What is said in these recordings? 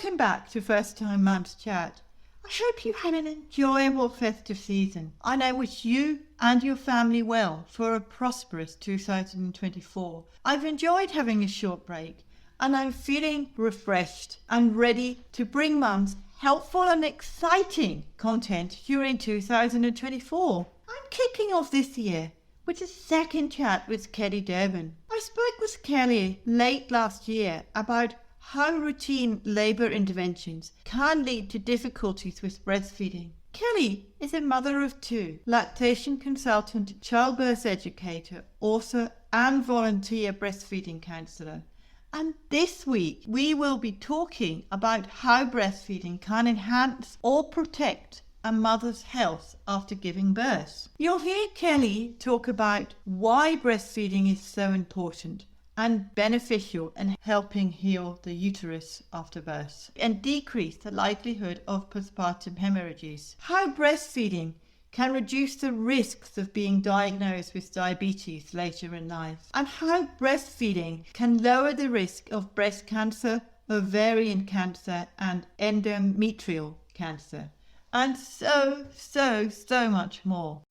Welcome back to First Time Mums Chat. I hope you had an enjoyable festive season, and I wish you and your family well for a prosperous 2024. I've enjoyed having a short break, and I'm feeling refreshed and ready to bring mums helpful and exciting content during 2024. I'm kicking off this year with a second chat with Kelly Durbin. I spoke with Kelly late last year about how routine labour interventions can lead to difficulties with breastfeeding. Kelly is a mother of two, lactation consultant, childbirth educator, author and volunteer breastfeeding counsellor. And this week we will be talking about how breastfeeding can enhance or protect a mother's health after giving birth. You'll hear Kelly talk about why breastfeeding is so important and beneficial in helping heal the uterus after birth and decrease the likelihood of postpartum hemorrhages. How breastfeeding can reduce the risks of being diagnosed with diabetes later in life, and how breastfeeding can lower the risk of breast cancer, ovarian cancer and endometrial cancer, and so much more.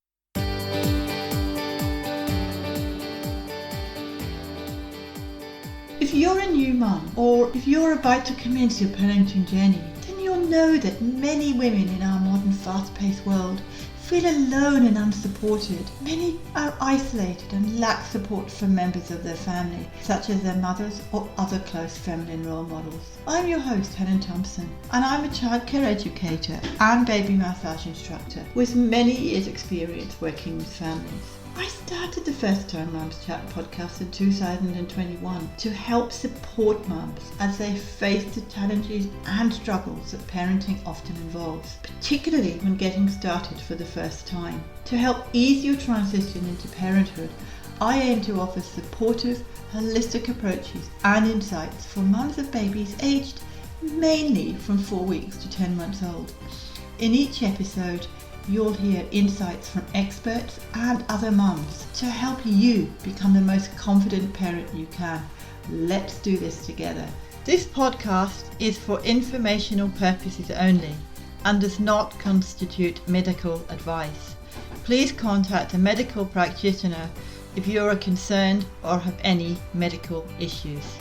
If you're a new mum, or if you're about to commence your parenting journey, then you'll know that many women in our modern fast-paced world feel alone and unsupported. Many are isolated and lack support from members of their family, such as their mothers or other close feminine role models. I'm your host, Helen Thompson, and I'm a childcare educator and baby massage instructor with many years' experience working with families. I started the First Time Mums Chat podcast in 2021 to help support mums as they face the challenges and struggles that parenting often involves, particularly when getting started for the first time. To help ease your transition into parenthood, I aim to offer supportive, holistic approaches and insights for mums of babies aged mainly from 4 weeks to 10 months old. In each episode, you'll hear insights from experts and other mums to help you become the most confident parent you can. Let's do this together. This podcast is for informational purposes only and does not constitute medical advice. Please contact a medical practitioner if you are concerned or have any medical issues.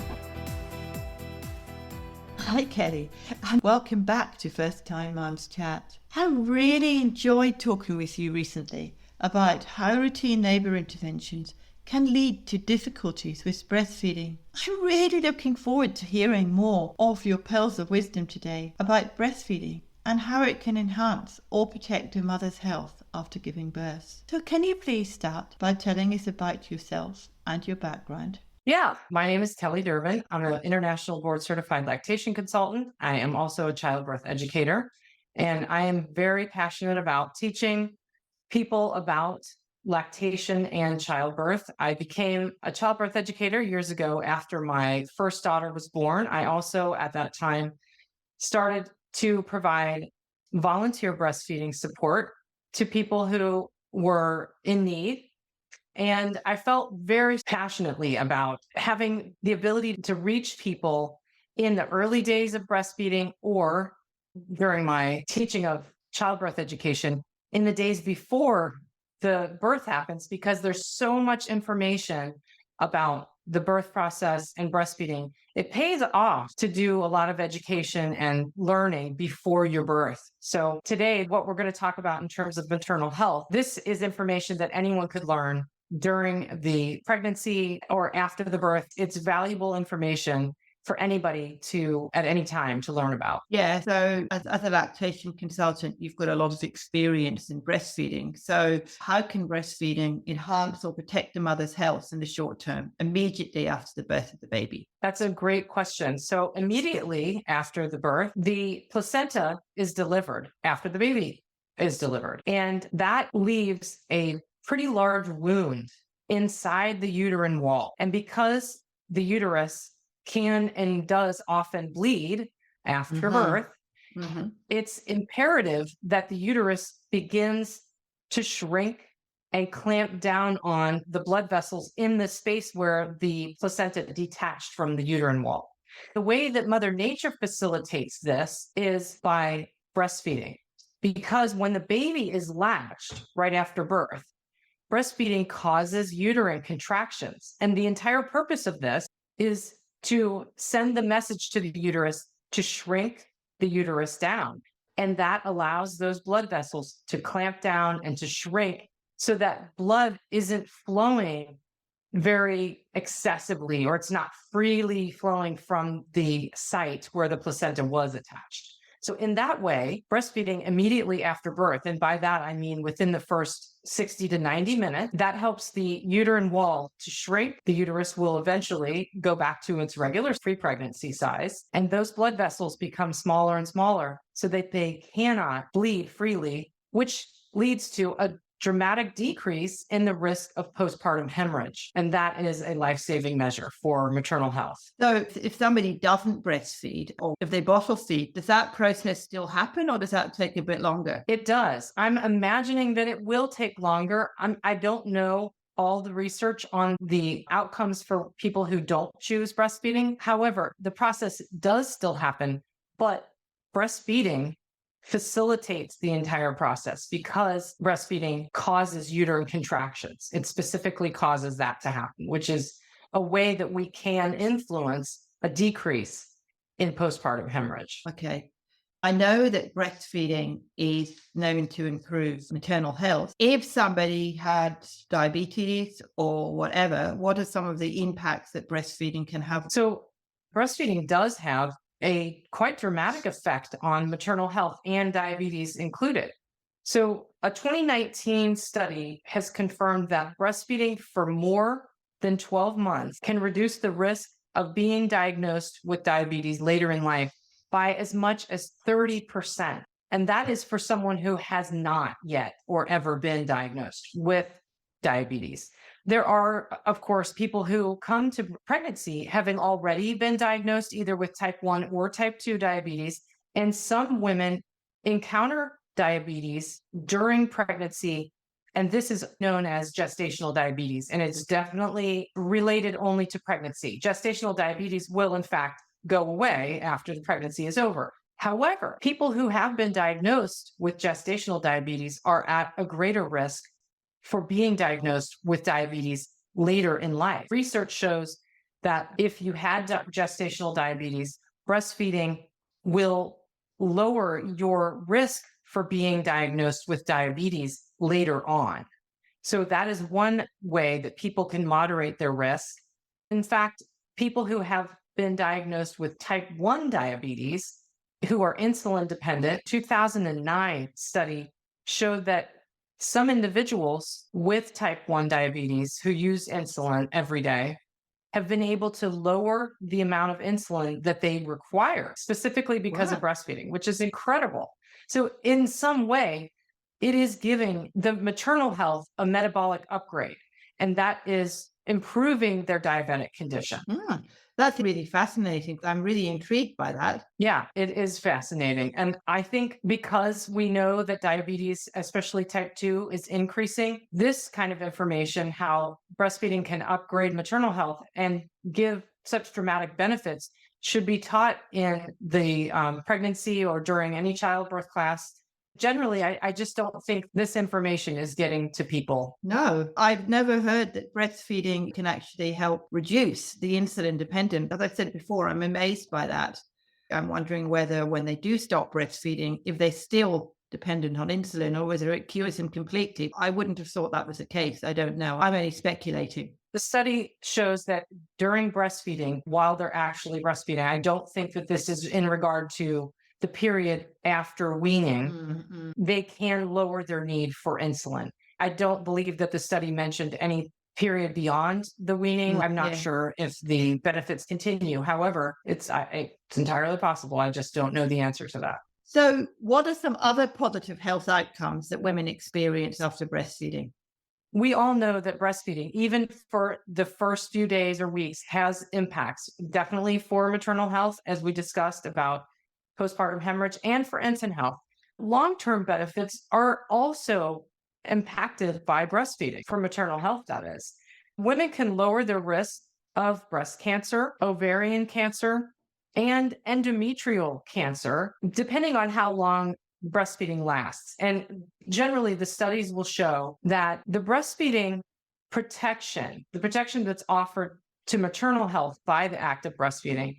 Hi Kelly, and welcome back to First Time Mums Chat. I really enjoyed talking with you recently about how routine labour interventions can lead to difficulties with breastfeeding. I'm really looking forward to hearing more of your pearls of wisdom today about breastfeeding and how it can enhance or protect a mother's health after giving birth. So can you please start by telling us about yourself and your background? Yeah, my name is Kelly Durbin. I'm an international board certified lactation consultant. I am also a childbirth educator, and I am very passionate about teaching people about lactation and childbirth. I became a childbirth educator years ago after my first daughter was born. I also, at that time, started to provide volunteer breastfeeding support to people who were in need. And I felt very passionately about having the ability to reach people in the early days of breastfeeding or during my teaching of childbirth education in the days before the birth happens, because there's so much information about the birth process and breastfeeding. It pays off to do a lot of education and learning before your birth. So today, what we're going to talk about in terms of maternal health, this is information that anyone could learn during the pregnancy or after the birth. It's valuable information for anybody to, at any time, to learn about. Yeah, so as a lactation consultant, you've got a lot of experience in breastfeeding. So how can breastfeeding enhance or protect the mother's health in the short term, immediately after the birth of the baby? That's a great question. So immediately after the birth, the placenta is delivered after the baby is delivered. And that leaves a pretty large wound inside the uterine wall. And because the uterus can and does often bleed after birth, it's imperative that the uterus begins to shrink and clamp down on the blood vessels in the space where the placenta detached from the uterine wall. The way that Mother Nature facilitates this is by breastfeeding. Because when the baby is latched right after birth, breastfeeding causes uterine contractions. And the entire purpose of this is to send the message to the uterus to shrink the uterus down. And that allows those blood vessels to clamp down and to shrink so that blood isn't flowing very excessively, or it's not freely flowing from the site where the placenta was attached. So in that way, breastfeeding immediately after birth, and by that I mean within the first 60 to 90 minutes, that helps the uterine wall to shrink. The uterus will eventually go back to its regular pre-pregnancy size, and those blood vessels become smaller and smaller so that they cannot bleed freely, which leads to a dramatic decrease in the risk of postpartum hemorrhage. And that is a life-saving measure for maternal health. So if somebody doesn't breastfeed or if they bottle feed, does that process still happen or does that take a bit longer? It does. I'm imagining that it will take longer. I don't know all the research on the outcomes for people who don't choose breastfeeding. However, the process does still happen, but breastfeeding facilitates the entire process because breastfeeding causes uterine contractions. It specifically causes that to happen, which is a way that we can influence a decrease in postpartum hemorrhage. Okay. I know that breastfeeding is known to improve maternal health. If somebody had diabetes or whatever, what are some of the impacts that breastfeeding can have? So breastfeeding does have a quite dramatic effect on maternal health, and diabetes included. So a 2019 study has confirmed that breastfeeding for more than 12 months can reduce the risk of being diagnosed with diabetes later in life by as much as 30%. And that is for someone who has not yet or ever been diagnosed with diabetes. There are, of course, people who come to pregnancy having already been diagnosed either with type 1 or type 2 diabetes. And some women encounter diabetes during pregnancy. And this is known as gestational diabetes. And it's definitely related only to pregnancy. Gestational diabetes will, in fact, go away after the pregnancy is over. However, people who have been diagnosed with gestational diabetes are at a greater risk for being diagnosed with diabetes later in life. Research shows that if you had gestational diabetes, breastfeeding will lower your risk for being diagnosed with diabetes later on. So that is one way that people can moderate their risk. In fact, people who have been diagnosed with type 1 diabetes, who are insulin dependent, 2009 study showed that some individuals with type 1 diabetes who use insulin every day have been able to lower the amount of insulin that they require, specifically because of breastfeeding, which is incredible. So in some way, it is giving the maternal health a metabolic upgrade, and that is improving their diabetic condition. That's really fascinating. I'm really intrigued by that. Yeah, it is fascinating. And I think because we know that diabetes, especially type 2, is increasing, this kind of information, how breastfeeding can upgrade maternal health and give such dramatic benefits, should be taught in the pregnancy or during any childbirth class. Generally, I just don't think this information is getting to people. No, I've never heard that breastfeeding can actually help reduce the insulin dependent. As I said before, I'm amazed by that. I'm wondering whether when they do stop breastfeeding, if they're still dependent on insulin or whether it cures them completely. I wouldn't have thought that was the case. I don't know. I'm only speculating. The study shows that during breastfeeding, while they're actually breastfeeding, I don't think that this is in regard to the period after weaning, they can lower their need for insulin. I don't believe that the study mentioned any period beyond the weaning. I'm not sure if the benefits continue. However, it's entirely possible. I just don't know the answer to that. So what are some other positive health outcomes that women experience after breastfeeding? We all know that breastfeeding, even for the first few days or weeks, has impacts, definitely for maternal health, as we discussed about postpartum hemorrhage, and for infant health. Long-term benefits are also impacted by breastfeeding for maternal health, that is. Women can lower their risk of breast cancer, ovarian cancer, and endometrial cancer, depending on how long breastfeeding lasts. And generally, the studies will show that the breastfeeding protection, the protection that's offered to maternal health by the act of breastfeeding,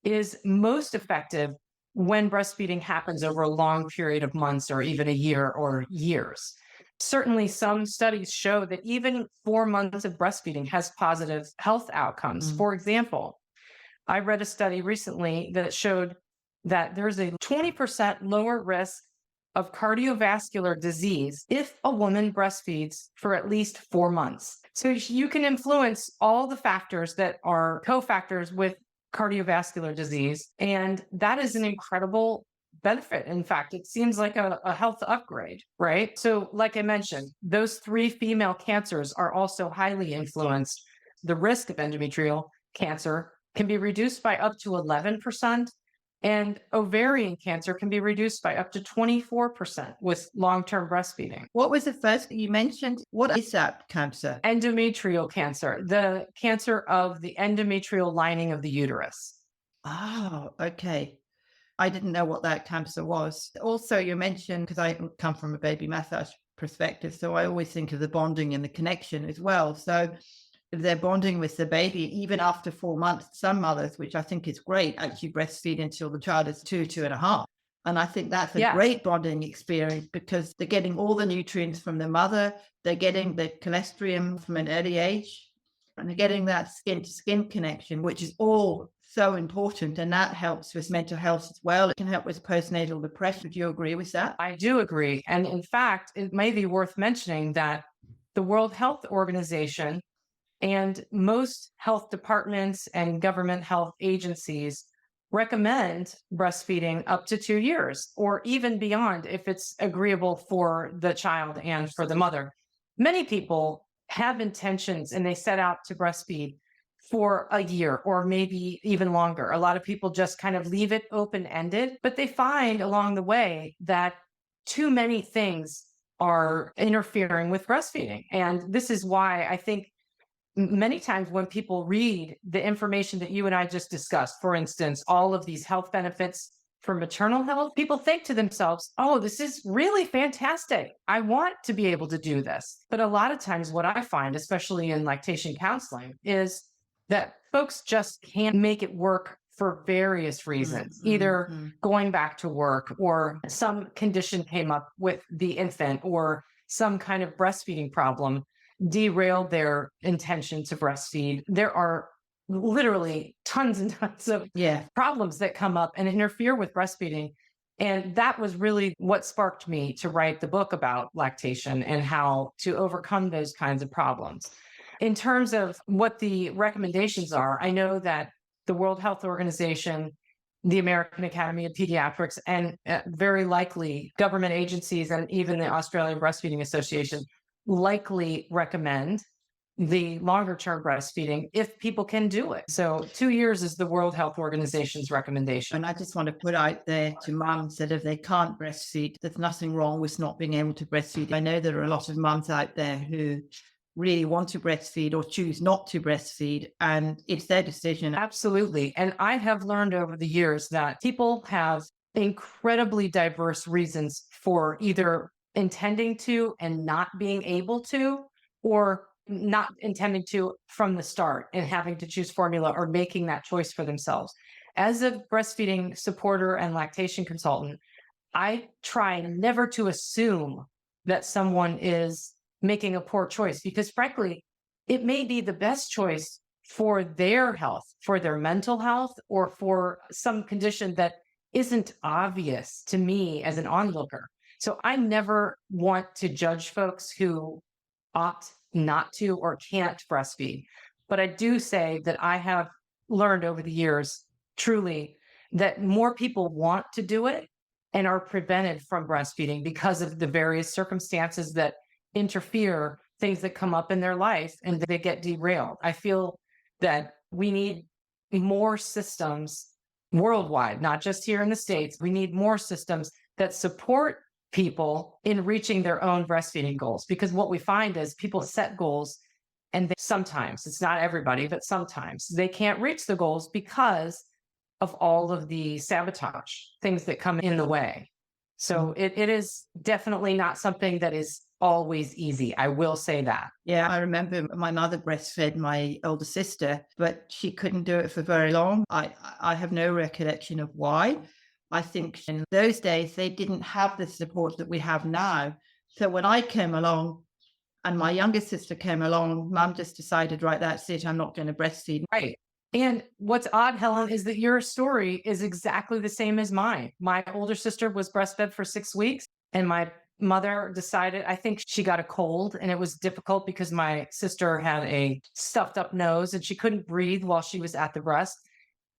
is most effective when breastfeeding happens over a long period of months or even a year or years. Certainly, some studies show that even 4 months of breastfeeding has positive health outcomes. For example, I read a study recently that showed that there's a 20% lower risk of cardiovascular disease if a woman breastfeeds for at least 4 months. So you can influence all the factors that are cofactors with cardiovascular disease. And that is an incredible benefit. In fact, it seems like a health upgrade, right? So, like I mentioned, those 3 female cancers are also highly influenced. The risk of endometrial cancer can be reduced by up to 11%, and ovarian cancer can be reduced by up to 24% with long-term breastfeeding. What was the first you mentioned? What is that cancer? Endometrial cancer, the cancer of the endometrial lining of the uterus. Oh, okay. I didn't know what that cancer was. Also, you mentioned, because I come from a baby massage perspective, so I always think of the bonding and the connection as well. So if they're bonding with the baby, even after 4 months, some mothers, which I think is great, actually breastfeed until the child is 2.5. And I think that's a great bonding experience because they're getting all the nutrients from the mother, they're getting the colostrum from an early age, and they're getting that skin to skin connection, which is all so important. And that helps with mental health as well. It can help with postnatal depression. Do you agree with that? I do agree. And in fact, it may be worth mentioning that the World Health Organization and most health departments and government health agencies recommend breastfeeding up to 2 years or even beyond if it's agreeable for the child and for the mother. Many people have intentions and they set out to breastfeed for a year or maybe even longer. A lot of people just kind of leave it open-ended, but they find along the way that too many things are interfering with breastfeeding. And this is why I think many times when people read the information that you and I just discussed, for instance, all of these health benefits for maternal health, people think to themselves, oh, this is really fantastic. I want to be able to do this. But a lot of times what I find, especially in lactation counseling, is that folks just can't make it work for various reasons, either going back to work or some condition came up with the infant or some kind of breastfeeding problem derailed their intention to breastfeed. There are literally tons and tons of problems that come up and interfere with breastfeeding. And that was really what sparked me to write the book about lactation and how to overcome those kinds of problems. In terms of what the recommendations are, I know that the World Health Organization, the American Academy of Pediatrics, and very likely government agencies and even the Australian Breastfeeding Association likely recommend the longer term breastfeeding if people can do it. So 2 years is the World Health Organization's recommendation. And I just want to put out there to mums that if they can't breastfeed, there's nothing wrong with not being able to breastfeed. I know there are a lot of mums out there who really want to breastfeed or choose not to breastfeed, and it's their decision. Absolutely. And I have learned over the years that people have incredibly diverse reasons for either intending to and not being able to, or not intending to from the start and having to choose formula or making that choice for themselves. As a breastfeeding supporter and lactation consultant, I try never to assume that someone is making a poor choice because frankly, it may be the best choice for their health, for their mental health, or for some condition that isn't obvious to me as an onlooker. So I never want to judge folks who opt not to or can't breastfeed. But I do say that I have learned over the years, truly, that more people want to do it and are prevented from breastfeeding because of the various circumstances that interfere, things that come up in their life and they get derailed. I feel that we need more systems worldwide, not just here in the States. We need more systems that support people in reaching their own breastfeeding goals. Because what we find is people set goals and sometimes, it's not everybody, but sometimes they can't reach the goals because of all of the sabotage, things that come in the way. So it is definitely not something that is always easy. I will say that. Yeah, I remember my mother breastfed my older sister, but she couldn't do it for very long. I have no recollection of why. I think in those days they didn't have the support that we have now. So when I came along and my younger sister came along, mum just decided, right, that's it, I'm not going to breastfeed. Right. And what's odd, Helen, is that your story is exactly the same as mine. My older sister was breastfed for 6 weeks, and my mother decided, I think she got a cold, and it was difficult because my sister had a stuffed up nose and she couldn't breathe while she was at the breast.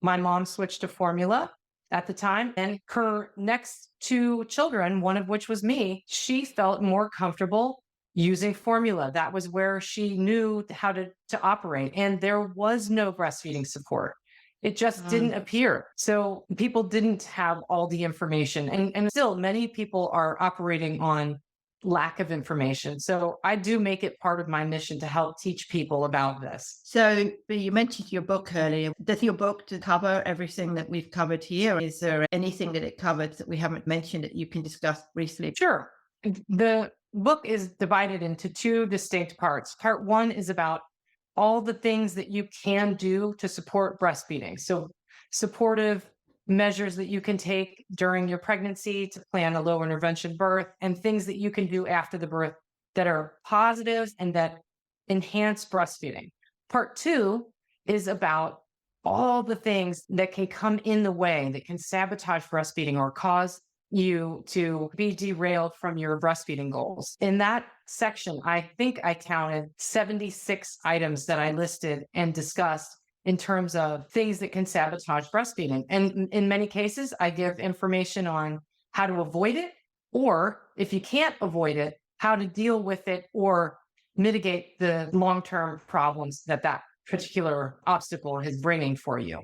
My mom switched to formula at the time, and her next two children, one of which was me, she felt more comfortable using formula. That was where she knew how to operate. And there was no breastfeeding support. It just didn't appear. So people didn't have all the information. And still, many people are operating on lack of information. So I do make it part of my mission to help teach people about this. So you mentioned your book earlier. Does your book cover everything that we've covered here? Is there anything that it covers that we haven't mentioned that you can discuss briefly? Sure. The book is divided into two distinct parts. Part one is about all the things that you can do to support breastfeeding. So, supportive measures that you can take during your pregnancy to plan a low intervention birth, and things that you can do after the birth that are positive and that enhance breastfeeding. Part two is about all the things that can come in the way, that can sabotage breastfeeding or cause you to be derailed from your breastfeeding goals. In that section, I think I counted 76 items that I listed and discussed in terms of things that can sabotage breastfeeding. And in many cases, I give information on how to avoid it, or if you can't avoid it, how to deal with it or mitigate the long-term problems that that particular obstacle is bringing for you.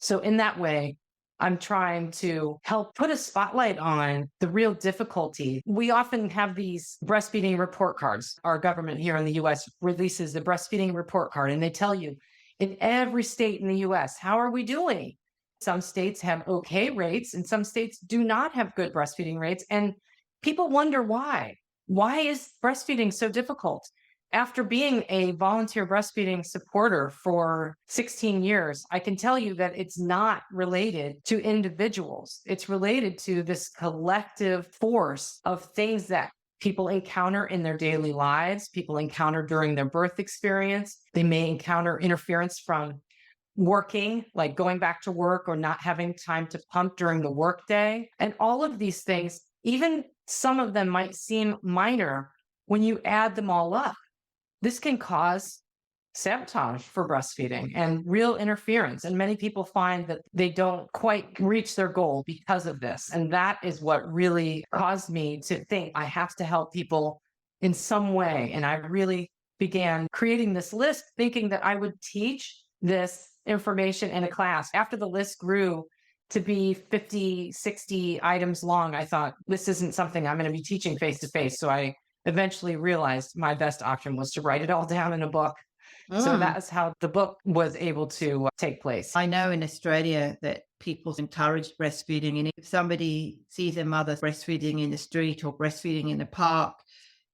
So in that way, I'm trying to help put a spotlight on the real difficulty. We often have these breastfeeding report cards. Our government here in the US releases the breastfeeding report card, and they tell you in every state in the US, how are we doing? Some states have okay rates, and some states do not have good breastfeeding rates. And people wonder why. Why is breastfeeding so difficult? After being a volunteer breastfeeding supporter for 16 years, I can tell you that it's not related to individuals. It's related to this collective force of things that people encounter in their daily lives, people encounter during their birth experience. They may encounter interference from working, like going back to work or not having time to pump during the workday. And all of these things, even some of them might seem minor when you add them all up. This can cause sabotage for breastfeeding and real interference. And many people find that they don't quite reach their goal because of this. And that is what really caused me to think I have to help people in some way. And I really began creating this list thinking that I would teach this information in a class. After the list grew to be 50, 60 items long, I thought, this isn't something I'm going to be teaching face to face. So I eventually realized my best option was to write it all down in a book. So that's how the book was able to take place. I know in Australia that people encourage breastfeeding, and if somebody sees a mother breastfeeding in the street or breastfeeding in the park,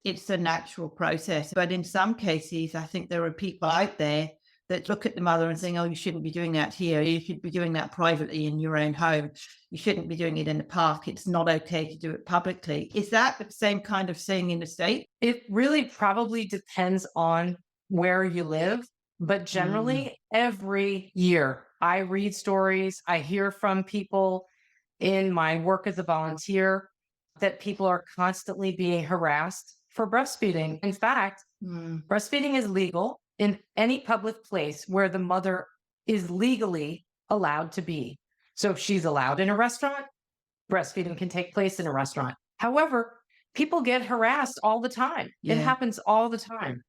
it's a natural process. But in some cases, I think there are people out there that look at the mother and think, oh, you shouldn't be doing that here. You should be doing that privately in your own home. You shouldn't be doing it in the park. It's not okay to do it publicly. Is that the same kind of thing in the States? It really probably depends on where you live, but generally every year I read stories, I hear from people in my work as a volunteer that people are constantly being harassed for breastfeeding. In fact, breastfeeding is legal in any public place where the mother is legally allowed to be. So if she's allowed in a restaurant, breastfeeding can take place in a restaurant. However, people get harassed all the time. It happens all the time.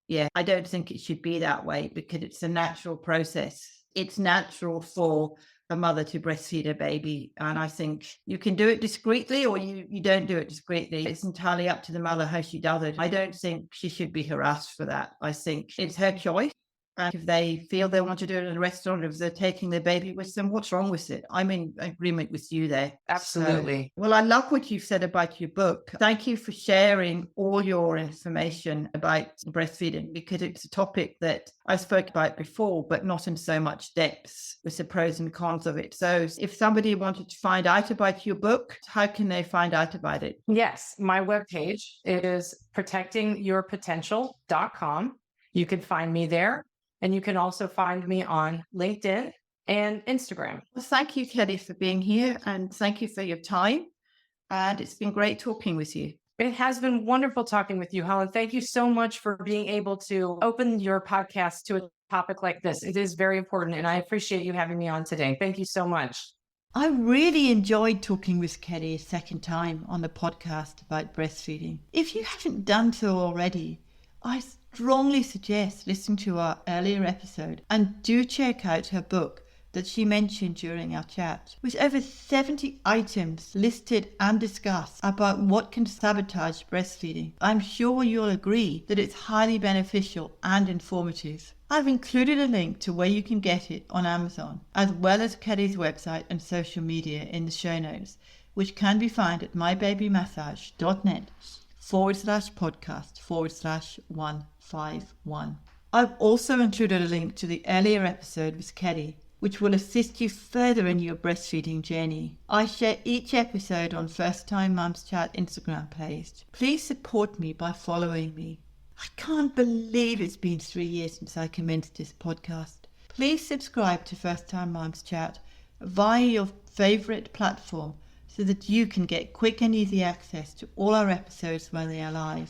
Yeah, I don't think it should be that way because it's a natural process. It's natural for a mother to breastfeed a baby. And I think you can do it discreetly or you don't do it discreetly. It's entirely up to the mother how she does it. I don't think she should be harassed for that. I think it's her choice. And if they feel they want to do it in a restaurant, if they're taking their baby with them, what's wrong with it? I'm in agreement with you there. Absolutely. Well, I love what you've said about your book. Thank you for sharing all your information about breastfeeding, because it's a topic that I spoke about before, but not in so much depth, with the pros and cons of it. So if somebody wanted to find out about your book, how can they find out about it? Yes, my webpage is protectingyourpotential.com. You can find me there, and you can also find me on LinkedIn and Instagram. Well, thank you, Kelly, for being here, and thank you for your time. And it's been great talking with you. It has been wonderful talking with you, Helen. Thank you so much for being able to open your podcast to a topic like this. It is very important, and I appreciate you having me on today. Thank you so much. I really enjoyed talking with Kelly a second time on the podcast about breastfeeding. If you haven't done so already, I strongly suggest listening to our earlier episode, and do check out her book that she mentioned during our chat, with over 70 items listed and discussed about what can sabotage breastfeeding. I'm sure you'll agree that it's highly beneficial and informative. I've included a link to where you can get it on Amazon, as well as Kelly's website and social media in the show notes, which can be found at mybabymassage.net/podcast/151. I've also included a link to the earlier episode with Kelly, which will assist you further in your breastfeeding journey. I share each episode on First Time Mums Chat Instagram page. Please support me by following me. I can't believe it's been 3 years since I commenced this podcast. Please subscribe to First Time Mums Chat via your favourite platform so that you can get quick and easy access to all our episodes when they are live.